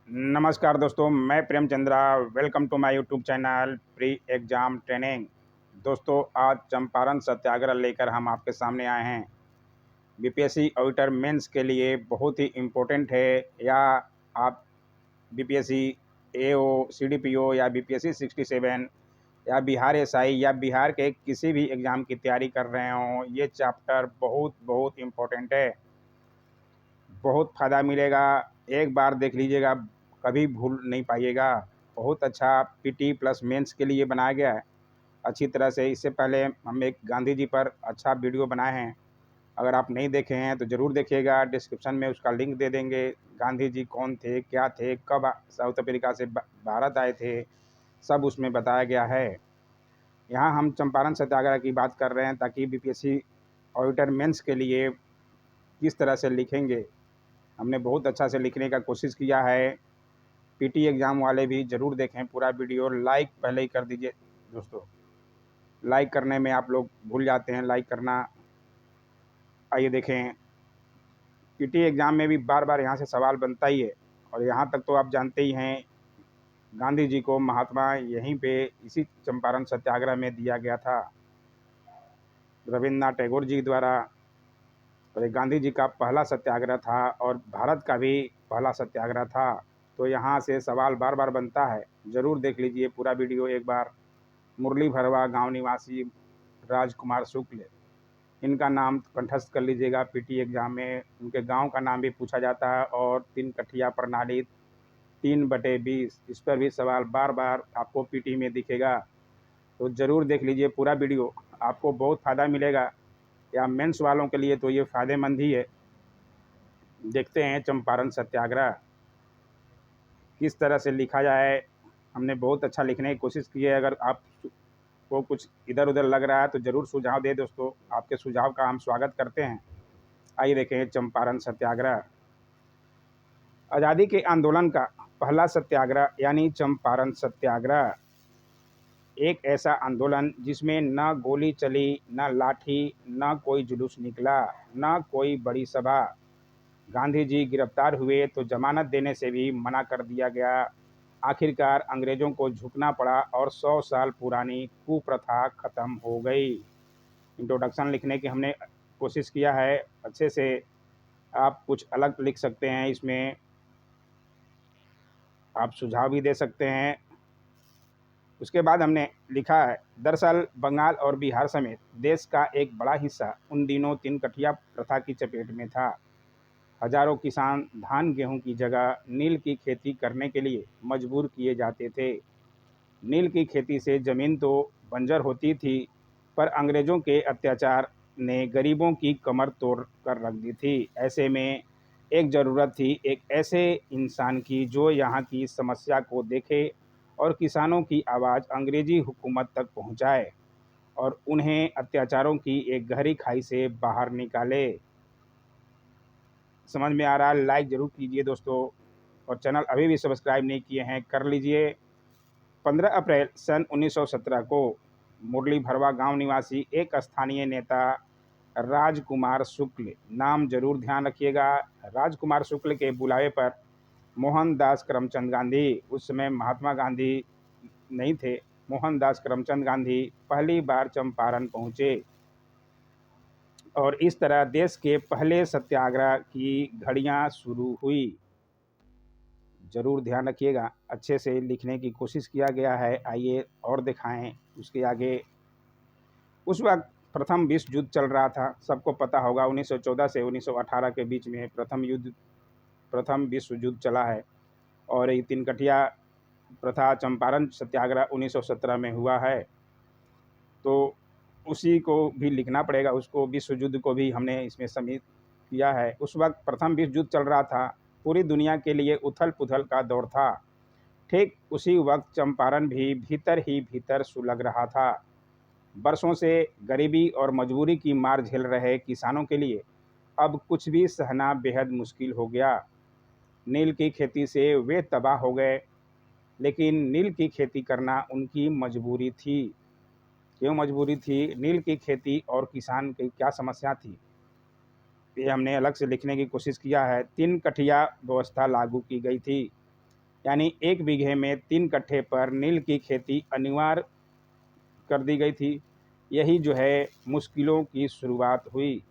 नमस्कार दोस्तों, मैं Prem Chandra. Welcome to my YouTube channel pre exam training. दोस्तों, आज चंपारण सत्याग्रह लेकर हम आपके सामने आए हैं। बीपीएससी ऑडिटर मेंस के लिए बहुत ही इम्पोर्टेंट है। या आप बीपीएससी एओ, सीडीपीओ या बीपीएससी 67 या बिहार एसआई या बिहार के किसी भी एग्ज़ाम की तैयारी कर रहे हों, ये चैप्टर बहुत बहुत इम्पोर्टेंट है। बहुत फ़ायदा मिलेगा। एक बार देख लीजिएगा, कभी भूल नहीं पाइएगा। बहुत अच्छा पीटी प्लस मेंस के लिए बनाया गया है अच्छी तरह से। इससे पहले हम एक गांधी जी पर अच्छा वीडियो बनाए हैं। अगर आप नहीं देखे हैं तो ज़रूर देखिएगा, डिस्क्रिप्शन में उसका लिंक दे देंगे। गांधी जी कौन थे, क्या थे, कब साउथ अफ्रीका से भारत आए थे, सब उसमें बताया गया है। यहाँ हम चंपारण सत्याग्रह की बात कर रहे हैं ताकि बीपीएससी ऑडिटर मेंस के लिए किस तरह से लिखेंगे, हमने बहुत अच्छा से लिखने का कोशिश किया है। पीटी एग्ज़ाम वाले भी ज़रूर देखें पूरा वीडियो। लाइक पहले ही कर दीजिए दोस्तों, लाइक करने में आप लोग भूल जाते हैं लाइक करना। आइए देखें, पीटी एग्ज़ाम में भी बार बार यहाँ से सवाल बनता ही है। और यहाँ तक तो आप जानते ही हैं, गांधी जी को महात्मा यहीं पे इसी चंपारण सत्याग्रह में दिया गया था रविन्द्रनाथ टैगोर जी द्वारा। और ये गांधी जी का पहला सत्याग्रह था और भारत का भी पहला सत्याग्रह था। तो यहाँ से सवाल बार बार बनता है, ज़रूर देख लीजिए पूरा वीडियो एक बार। मुरली भरवा गांव निवासी राजकुमार शुक्ल, इनका नाम कंठस्थ कर लीजिएगा। पीटी एग्ज़ाम में उनके गांव का नाम भी पूछा जाता है। और 3 कठिया प्रणाली 3/20, इस पर भी सवाल बार बार आपको पीटी में दिखेगा। तो ज़रूर देख लीजिए पूरा वीडियो, आपको बहुत फ़ायदा मिलेगा। या मेंस वालों के लिए तो ये फ़ायदेमंद ही है। देखते हैं चंपारण सत्याग्रह किस तरह से लिखा जाए। हमने बहुत अच्छा लिखने की कोशिश की है। अगर आपको कुछ इधर उधर लग रहा है तो ज़रूर सुझाव दें दोस्तों, आपके सुझाव का हम स्वागत करते हैं। आइए देखें चंपारण सत्याग्रह। आज़ादी के आंदोलन का पहला सत्याग्रह यानी चंपारण सत्याग्रह एक ऐसा आंदोलन जिसमें न गोली चली, न लाठी, न कोई जुलूस निकला, न कोई बड़ी सभा। गांधी जी गिरफ्तार हुए तो जमानत देने से भी मना कर दिया गया। आखिरकार अंग्रेज़ों को झुकना पड़ा और 100 साल पुरानी कुप्रथा खत्म हो गई। इंट्रोडक्शन लिखने की हमने कोशिश किया है अच्छे से। आप कुछ अलग लिख सकते हैं, इसमें आप सुझाव भी दे सकते हैं। उसके बाद हमने लिखा है, दरअसल बंगाल और बिहार समेत देश का एक बड़ा हिस्सा उन दिनों 3 कठिया प्रथा की चपेट में था। हजारों किसान धान गेहूं की जगह नील की खेती करने के लिए मजबूर किए जाते थे। नील की खेती से ज़मीन तो बंजर होती थी, पर अंग्रेज़ों के अत्याचार ने गरीबों की कमर तोड़ कर रख दी थी। ऐसे में एक ज़रूरत थी एक ऐसे इंसान की जो यहाँ की समस्या को देखे और किसानों की आवाज़ अंग्रेज़ी हुकूमत तक पहुँचाए और उन्हें अत्याचारों की एक गहरी खाई से बाहर निकाले। समझ में आ रहा है? लाइक ज़रूर कीजिए दोस्तों। और चैनल अभी भी सब्सक्राइब नहीं किए हैं, कर लीजिए। 15 अप्रैल सन 1917 को मुरली भरवा गांव निवासी एक स्थानीय नेता राजकुमार शुक्ल, नाम जरूर ध्यान रखिएगा, राजकुमार शुक्ल के बुलावे पर मोहनदास करमचंद गांधी, उस समय महात्मा गांधी नहीं थे, मोहनदास करमचंद गांधी पहली बार चंपारण पहुंचे। और इस तरह देश के पहले सत्याग्रह की घड़ियां शुरू हुई। ज़रूर ध्यान रखिएगा, अच्छे से लिखने की कोशिश किया गया है। आइए और दिखाएं उसके आगे। उस वक्त प्रथम विश्व युद्ध चल रहा था, सबको पता होगा। 1914 से 1918 के बीच में प्रथम विश्व युद्ध चला है। और ये 3 कठिया प्रथा चंपारण सत्याग्रह 1917 में हुआ है। तो उसी को भी लिखना पड़ेगा, उसको विश्व युद्ध को भी हमने इसमें सम्मिलित किया है। उस वक्त प्रथम विश्व युद्ध चल रहा था, पूरी दुनिया के लिए उथल पुथल का दौर था। ठीक उसी वक्त चंपारण भी भीतर ही भीतर सुलग रहा था। बरसों से गरीबी और मजबूरी की मार झेल रहे किसानों के लिए अब कुछ भी सहना बेहद मुश्किल हो गया। नील की खेती से वे तबाह हो गए, लेकिन नील की खेती करना उनकी मजबूरी थी। क्यों मजबूरी थी? नील की खेती और किसान की क्या समस्या थी, ये हमने अलग से लिखने की कोशिश किया है। 3 कठिया व्यवस्था लागू की गई थी। यानी 1 बीघे में 3 कट्ठे पर नील की खेती अनिवार्य कर दी गई थी। यही जो है मुश्किलों की शुरुआत हुई,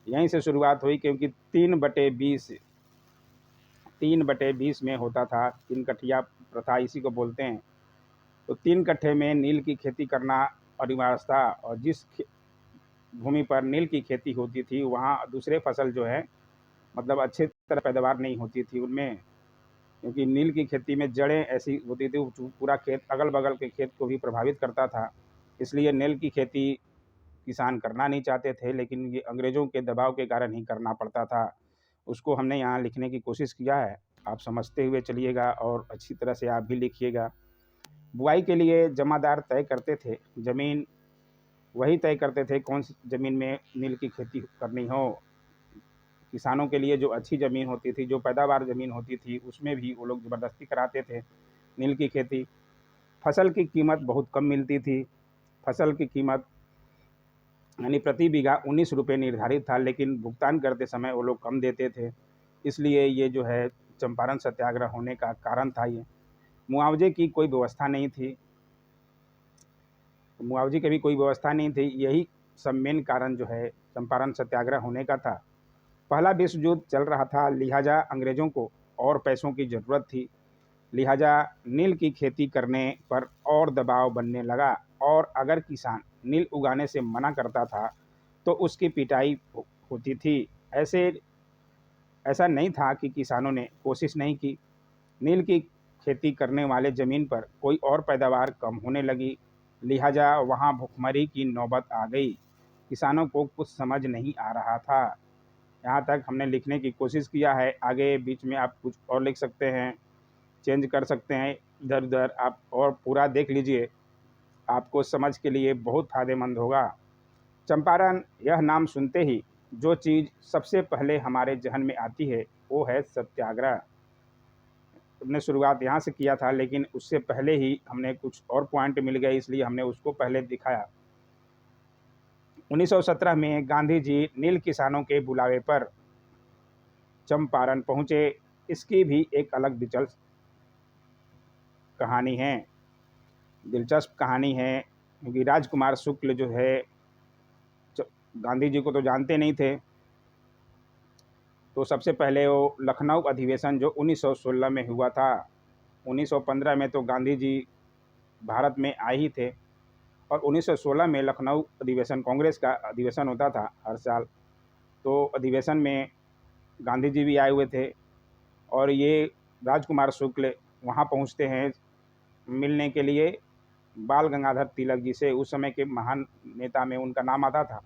यहीं से शुरुआत हुई, क्योंकि 3/20 में होता था, 3 कट्ठिया प्रथा इसी को बोलते हैं। तो 3 कट्ठे में नील की खेती करना अनिवार्य था, और जिस भूमि पर नील की खेती होती थी वहाँ दूसरे फसल जो है मतलब अच्छे तरह पैदावार नहीं होती थी उनमें, क्योंकि नील की खेती में जड़ें ऐसी होती थी, पूरा खेत, अगल बगल के खेत को भी प्रभावित करता था। इसलिए नील की खेती किसान करना नहीं चाहते थे, लेकिन ये अंग्रेज़ों के दबाव के कारण ही करना पड़ता था। उसको हमने यहाँ लिखने की कोशिश किया है, आप समझते हुए चलिएगा और अच्छी तरह से आप भी लिखिएगा। बुआई के लिए जमादार तय करते थे, ज़मीन वही तय करते थे कौन सी ज़मीन में नील की खेती करनी हो। किसानों के लिए जो अच्छी ज़मीन होती थी, जो पैदावार ज़मीन होती थी, उसमें भी वो लोग ज़बरदस्ती कराते थे नील की खेती। फसल की कीमत बहुत कम मिलती थी। फसल की कीमत यानी प्रति बीघा 19 रुपये निर्धारित था, लेकिन भुगतान करते समय वो लोग कम देते थे। इसलिए ये जो है चंपारण सत्याग्रह होने का कारण था ये। मुआवजे की कोई व्यवस्था नहीं थी, मुआवजे की भी कोई व्यवस्था नहीं थी। यही सब मेन कारण जो है चंपारण सत्याग्रह होने का था। पहला विश्व युद्ध चल रहा था, लिहाजा अंग्रेज़ों को और पैसों की ज़रूरत थी। लिहाजा नील की खेती करने पर और दबाव बनने लगा, और अगर किसान नील उगाने से मना करता था तो उसकी पिटाई होती थी। ऐसे ऐसा नहीं था कि किसानों ने कोशिश नहीं की। नील की खेती करने वाले ज़मीन पर कोई और पैदावार कम होने लगी, लिहाजा वहाँ भुखमरी की नौबत आ गई। किसानों को कुछ समझ नहीं आ रहा था। यहाँ तक हमने लिखने की कोशिश किया है, आगे बीच में आप कुछ और लिख सकते हैं, चेंज कर सकते हैं इधर-उधर आप, और पूरा देख लीजिए, आपको समझ के लिए बहुत फ़ायदेमंद होगा। चंपारण यह नाम सुनते ही जो चीज़ सबसे पहले हमारे ज़हन में आती है वो है सत्याग्रह। हमने शुरुआत यहाँ से किया था, लेकिन उससे पहले ही हमने कुछ और पॉइंट मिल गए, इसलिए हमने उसको पहले दिखाया। 1917 में गांधी जी नील किसानों के बुलावे पर चंपारण पहुँचे। इसकी भी एक अलग कहानी है दिलचस्प कहानी है, क्योंकि राजकुमार शुक्ल जो है गांधी जी को तो जानते नहीं थे। तो सबसे पहले वो लखनऊ अधिवेशन जो 1916 में हुआ था, 1915 में तो गांधी जी भारत में आए ही थे, और 1916 में लखनऊ अधिवेशन, कांग्रेस का अधिवेशन होता था हर साल। तो अधिवेशन में गांधी जी भी आए हुए थे, और ये राजकुमार शुक्ल वहाँ पहुँचते हैं मिलने के लिए बाल गंगाधर तिलक जी से। उस समय के महान नेता में उनका नाम आता था।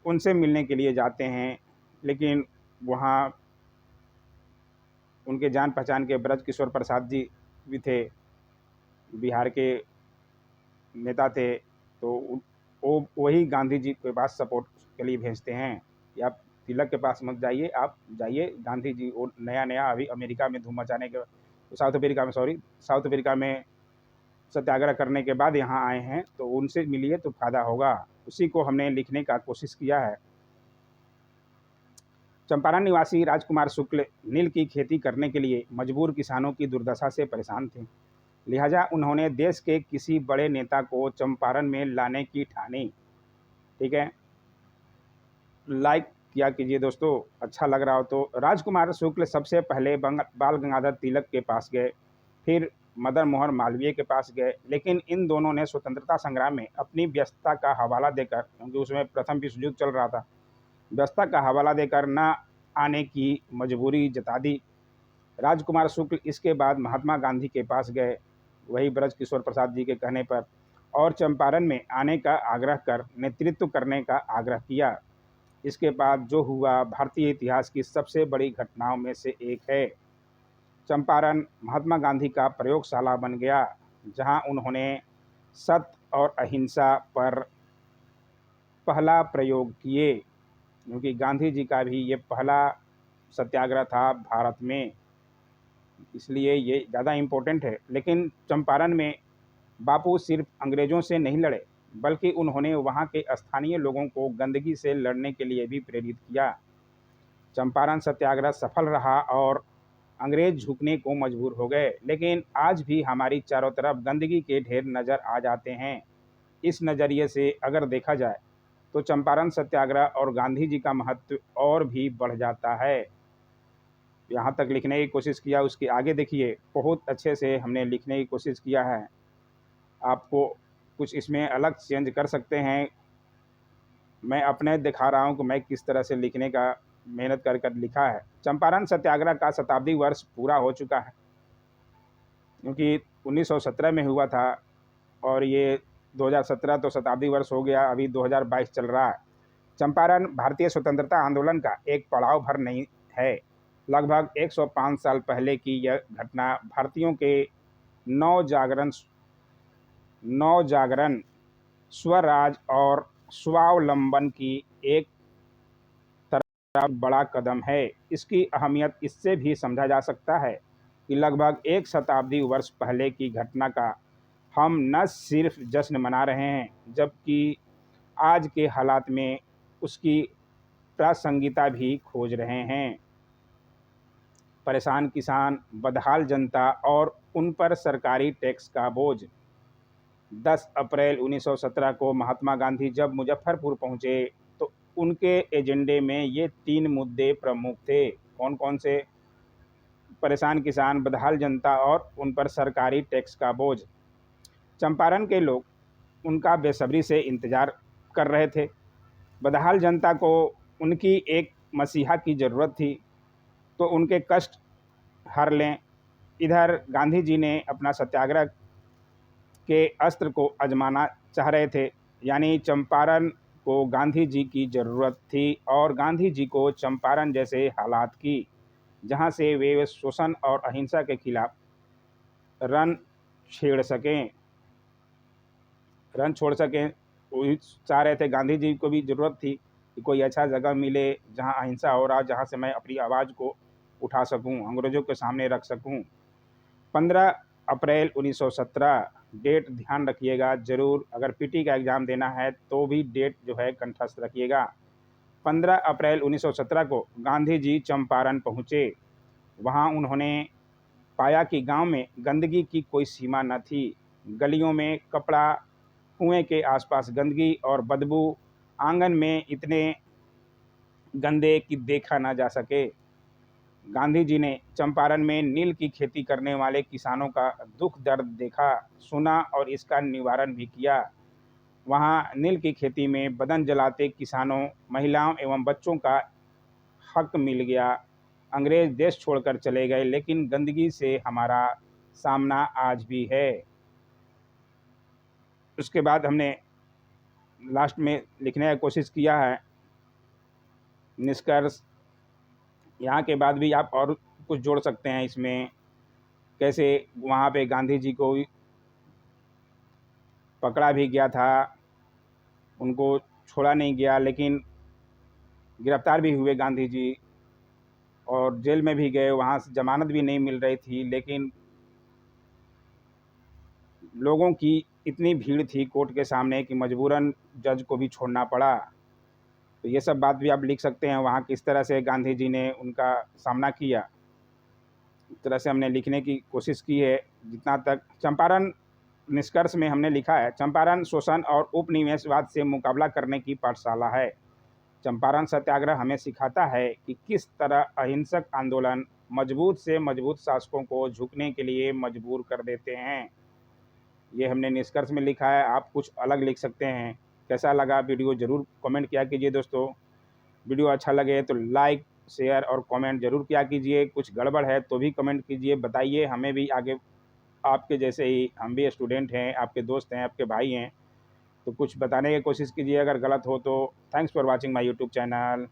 उनसे मिलने के लिए जाते हैं, लेकिन वहाँ उनके जान पहचान के ब्रज किशोर प्रसाद जी भी थे, बिहार के नेता थे। तो वो वही गांधी जी के पास सपोर्ट के लिए भेजते हैं कि आप तिलक के पास मत जाइए, आप जाइए गांधी जी, वो नया नया अभी अमेरिका में धूम मचाने के, साउथ अफ्रीका में सत्याग्रह करने के बाद यहाँ आए हैं, तो उनसे मिलिए तो फ़ायदा होगा। उसी को हमने लिखने का कोशिश किया है। चंपारण निवासी राजकुमार शुक्ल नील की खेती करने के लिए मजबूर किसानों की दुर्दशा से परेशान थे। लिहाजा उन्होंने देश के किसी बड़े नेता को चंपारण में लाने की ठानी। ठीक है, लाइक किया कीजिए दोस्तों, अच्छा लग रहा हो तो। राजकुमार शुक्ल सबसे पहले बाल गंगाधर तिलक के पास गए, फिर मदन मोहन मालवीय के पास गए, लेकिन इन दोनों ने स्वतंत्रता संग्राम में अपनी व्यस्तता का हवाला देकर, क्योंकि उसमें प्रथम विश्व युद्ध चल रहा था, व्यस्तता का हवाला देकर न आने की मजबूरी जता दी। राजकुमार शुक्ल इसके बाद महात्मा गांधी के पास गए, वही ब्रज किशोर प्रसाद जी के कहने पर, और चंपारण में आने का आग्रह कर नेतृत्व करने का आग्रह किया। इसके बाद जो हुआ भारतीय इतिहास की सबसे बड़ी घटनाओं में से एक है। चंपारण महात्मा गांधी का प्रयोगशाला बन गया, जहां उन्होंने सत्य और अहिंसा पर पहला प्रयोग किए, क्योंकि गांधी जी का भी ये पहला सत्याग्रह था भारत में, इसलिए ये ज़्यादा इम्पोर्टेंट है। लेकिन चंपारण में बापू सिर्फ अंग्रेज़ों से नहीं लड़े, बल्कि उन्होंने वहाँ के स्थानीय लोगों को गंदगी से लड़ने के लिए भी प्रेरित किया। चंपारण सत्याग्रह सफल रहा, और अंग्रेज झुकने को मजबूर हो गए। लेकिन आज भी हमारी चारों तरफ गंदगी के ढेर नज़र आ जाते हैं। इस नज़रिए से अगर देखा जाए तो चंपारण सत्याग्रह और गांधी जी का महत्व और भी बढ़ जाता है। यहाँ तक लिखने की कोशिश किया, उसके आगे देखिए, बहुत अच्छे से हमने लिखने की कोशिश किया है। आपको कुछ इसमें अलग चेंज कर सकते हैं। मैं अपने दिखा रहा हूँ कि मैं किस तरह से लिखने का मेहनत कर कर लिखा है। चंपारण सत्याग्रह का शताब्दी वर्ष पूरा हो चुका है, क्योंकि 1917 में हुआ था और ये 2017 तो शताब्दी वर्ष हो गया, अभी 2022 चल रहा है। चंपारण भारतीय स्वतंत्रता आंदोलन का एक पड़ाव भर नहीं है। लगभग 105 साल पहले की यह घटना भारतीयों के नवजागरण नवजागरण स्वराज और स्वावलंबन की एक तरफ बड़ा कदम है। इसकी अहमियत इससे भी समझा जा सकता है कि लगभग एक शताब्दी वर्ष पहले की घटना का हम न सिर्फ जश्न मना रहे हैं, जबकि आज के हालात में उसकी प्रासंगिकता भी खोज रहे हैं। परेशान किसान, बदहाल जनता और उन पर सरकारी टैक्स का बोझ। 10 अप्रैल 1917 को महात्मा गांधी जब मुजफ्फरपुर पहुंचे तो उनके एजेंडे में ये 3 मुद्दे प्रमुख थे। कौन कौन से? परेशान किसान, बदहाल जनता और उन पर सरकारी टैक्स का बोझ। चंपारण के लोग उनका बेसब्री से इंतज़ार कर रहे थे। बदहाल जनता को उनकी एक मसीहा की ज़रूरत थी, तो उनके कष्ट हर लें। इधर गांधी जी ने अपना सत्याग्रह के अस्त्र को आजमाना चाह रहे थे, यानी चंपारण को गांधी जी की ज़रूरत थी और गांधी जी को चंपारण जैसे हालात की, जहां से वे शोषण और अहिंसा के खिलाफ रन छेड़ सकें रन छोड़ सकें। वही चाह रहे थे। गांधी जी को भी ज़रूरत थी कि कोई अच्छा जगह मिले जहां अहिंसा हो रहा, जहां से मैं अपनी आवाज़ को उठा सकूं, अंग्रेज़ों के सामने रख सकूं। 15 अप्रैल 1917 डेट ध्यान रखिएगा ज़रूर। अगर पीटी का एग्ज़ाम देना है तो भी डेट जो है कंठस्थ रखिएगा। 15 अप्रैल 1917 को गांधी जी चंपारण पहुँचे। वहाँ उन्होंने पाया कि गांव में गंदगी की कोई सीमा न थी। गलियों में कपड़ा, कुएं के आसपास गंदगी और बदबू, आंगन में इतने गंदे कि देखा न जा सके। गांधी जी ने चंपारण में नील की खेती करने वाले किसानों का दुख दर्द देखा, सुना और इसका निवारण भी किया। वहां नील की खेती में बदन जलाते किसानों, महिलाओं एवं बच्चों का हक मिल गया। अंग्रेज देश छोड़कर चले गए, लेकिन गंदगी से हमारा सामना आज भी है। उसके बाद हमने लास्ट में लिखने का कोशिश किया है निष्कर्ष। यहाँ के बाद भी आप और कुछ जोड़ सकते हैं इसमें, कैसे वहाँ पे गांधी जी को पकड़ा भी गया था, उनको छोड़ा नहीं गया, लेकिन गिरफ्तार भी हुए गांधी जी और जेल में भी गए। वहाँ से ज़मानत भी नहीं मिल रही थी, लेकिन लोगों की इतनी भीड़ थी कोर्ट के सामने कि मजबूरन जज को भी छोड़ना पड़ा। तो ये सब बात भी आप लिख सकते हैं, वहाँ किस तरह से गांधी जी ने उनका सामना किया। इस तरह से हमने लिखने की कोशिश की है जितना तक। चंपारण निष्कर्ष में हमने लिखा है, चंपारण शोषण और उपनिवेशवाद से मुकाबला करने की पाठशाला है। चंपारण सत्याग्रह हमें सिखाता है कि किस तरह अहिंसक आंदोलन मजबूत से मजबूत शासकों को झुकने के लिए मजबूर कर देते हैं। ये हमने निष्कर्ष में लिखा है, आप कुछ अलग लिख सकते हैं। कैसा लगा वीडियो ज़रूर कमेंट किया कीजिए दोस्तों। वीडियो अच्छा लगे तो लाइक, शेयर और कमेंट ज़रूर किया कीजिए। कुछ गड़बड़ है तो भी कमेंट कीजिए, बताइए, हमें भी आगे आपके जैसे ही, हम भी स्टूडेंट हैं, आपके दोस्त हैं, आपके भाई हैं, तो कुछ बताने की कोशिश कीजिए अगर गलत हो तो। Thanks for watching my YouTube channel.